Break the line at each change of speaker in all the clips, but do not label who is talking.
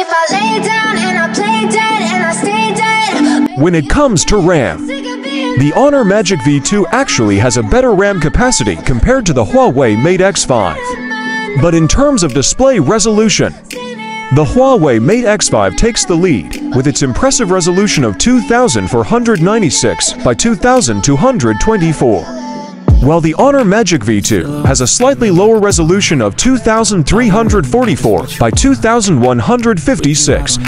if I lay down and I play dead and I stay dead?
When it comes to RAM, the Honor Magic V2 actually has a better RAM capacity compared to the Huawei Mate X5. But in terms of display resolution, the Huawei Mate X5 takes the lead with its impressive resolution of 2496 by 2224. While the Honor Magic V2 has a slightly lower resolution of 2344 by 2156,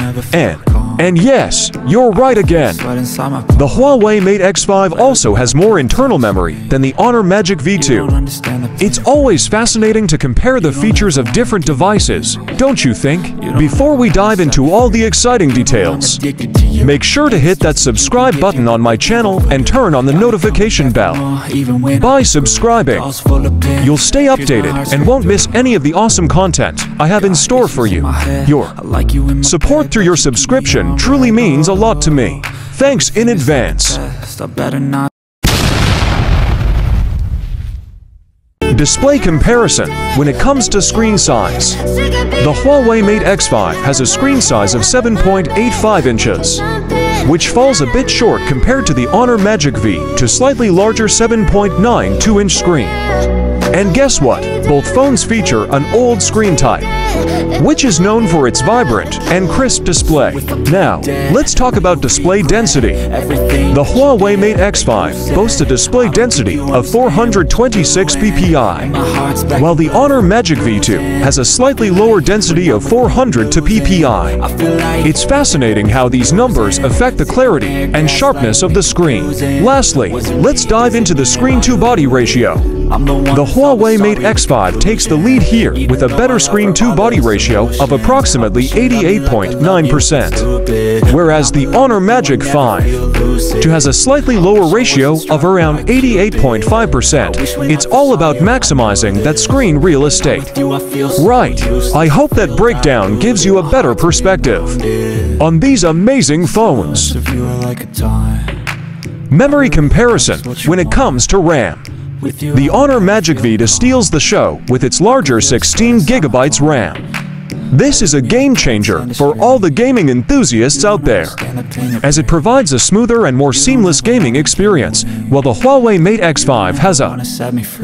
and yes, you're right again. The Huawei Mate X5 also has more internal memory than the Honor Magic V2. It's always fascinating to compare the features of different devices, don't you think? Before we dive into all the exciting details, make sure to hit that subscribe button on my channel and turn on the notification bell. By subscribing, you'll stay updated and won't miss any of the awesome content I have in store for you. Your support through your subscription truly means a lot to me. Thanks in advance. Display comparison. When it comes to screen size, the Huawei Mate X5 has a screen size of 7.85 inches, which falls a bit short compared to the Honor Magic V to slightly larger 7.92-inch screen. And guess what? Both phones feature an OLED screen type, which is known for its vibrant and crisp display. Now, let's talk about display density. The Huawei Mate X5 boasts a display density of 426 ppi, while the Honor Magic V2 has a slightly lower density of 402 ppi. It's fascinating how these numbers affect the clarity and sharpness of the screen. Lastly, let's dive into the screen-to-body ratio. The Huawei Mate X5 takes the lead here with a better screen-to-body ratio of approximately 88.9%, whereas the Honor Magic 5 has a slightly lower ratio of around 88.5%. It's all about maximizing that screen real estate. Right, I hope that breakdown gives you a better perspective on these amazing phones. Memory comparison. When it comes to RAM, the Honor Magic V steals the show with its larger 16 GB RAM. This is a game changer for all the gaming enthusiasts out there, as it provides a smoother and more seamless gaming experience, while the Huawei Mate X5 has a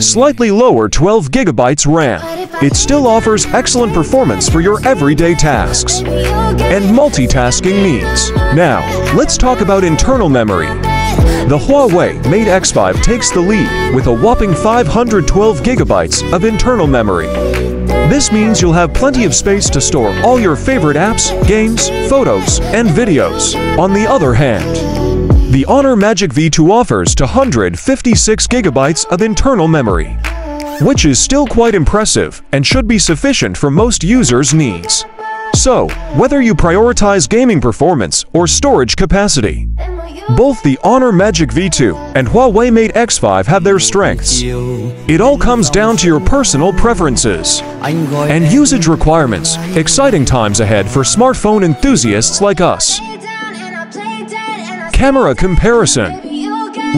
slightly lower 12 GB RAM. It still offers excellent performance for your everyday tasks and multitasking needs. Now, let's talk about internal memory. The Huawei Mate X5 takes the lead with a whopping 512 GB of internal memory. This means you'll have plenty of space to store all your favorite apps, games, photos, and videos. On the other hand, the Honor Magic V2 offers 256 GB of internal memory, which is still quite impressive and should be sufficient for most users' needs. So, whether you prioritize gaming performance or storage capacity, both the Honor Magic V2 and Huawei Mate X5 have their strengths. It all comes down to your personal preferences and usage requirements. Exciting times ahead for smartphone enthusiasts like us. Camera comparison.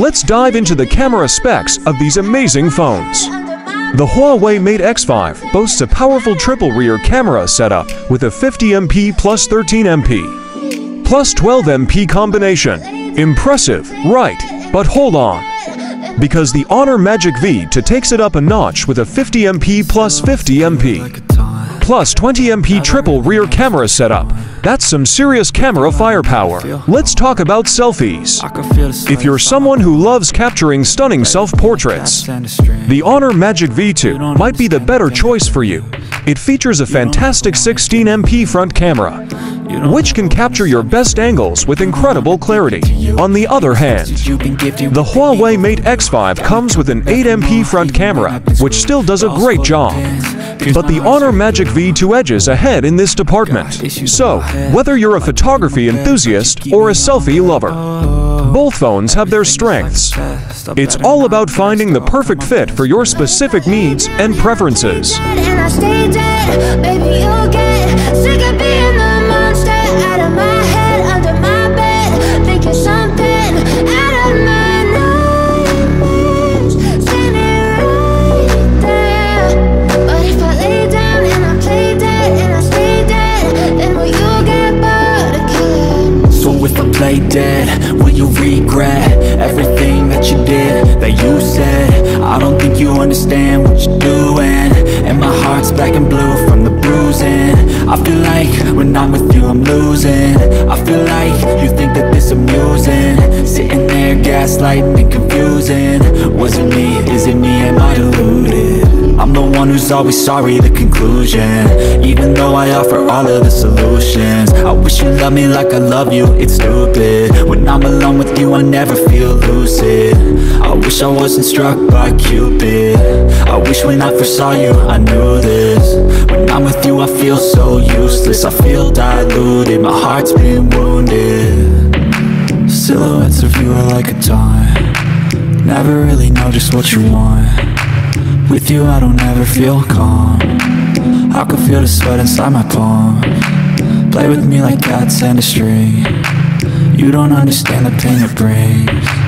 Let's dive into the camera specs of these amazing phones. The Huawei Mate X5 boasts a powerful triple rear camera setup with a 50MP plus 13MP plus 12MP combination. Impressive, right? But hold on, because the Honor Magic V2 takes it up a notch with a 50MP plus 50MP plus 20MP triple rear camera setup. That's some serious camera firepower. Let's talk about selfies. If you're someone who loves capturing stunning self-portraits, the Honor Magic V2 might be the better choice for you. It features a fantastic 16MP front camera, which can capture your best angles with incredible clarity. On the other hand, the Huawei Mate X5 comes with an 8MP front camera, which still does a great job. But the Honor Magic V2 edges ahead in this department. So, whether you're a photography enthusiast or a selfie lover, both phones have their strengths. It's all about finding the perfect fit for your specific needs and preferences.
But if I lay down and I play dead and I stay dead, then will you get
play dead? Will you regret everything that you did, that you said? I don't think you understand what you're doing, and my heart's black and blue from the bruising. I feel like when I'm with you I'm losing. I feel like you think that this amusing, sitting there gaslighting and confusing. Was it me? Is it me? Am I deluded? I'm the one who's always sorry, the conclusion, even though I offer all of the solutions. I wish you loved me like I love you, it's stupid. When I'm alone with you I never feel lucid. I wish I wasn't struck by Cupid. I wish when I first saw you I knew this. When I'm with you I feel so useless, I feel diluted, my heart's been wounded. Silhouettes of you are like a taunt, never really know just what you want. With you I don't ever feel calm, I can feel the sweat inside my palm. Play with me like cats and a string, you don't understand the pain it brings.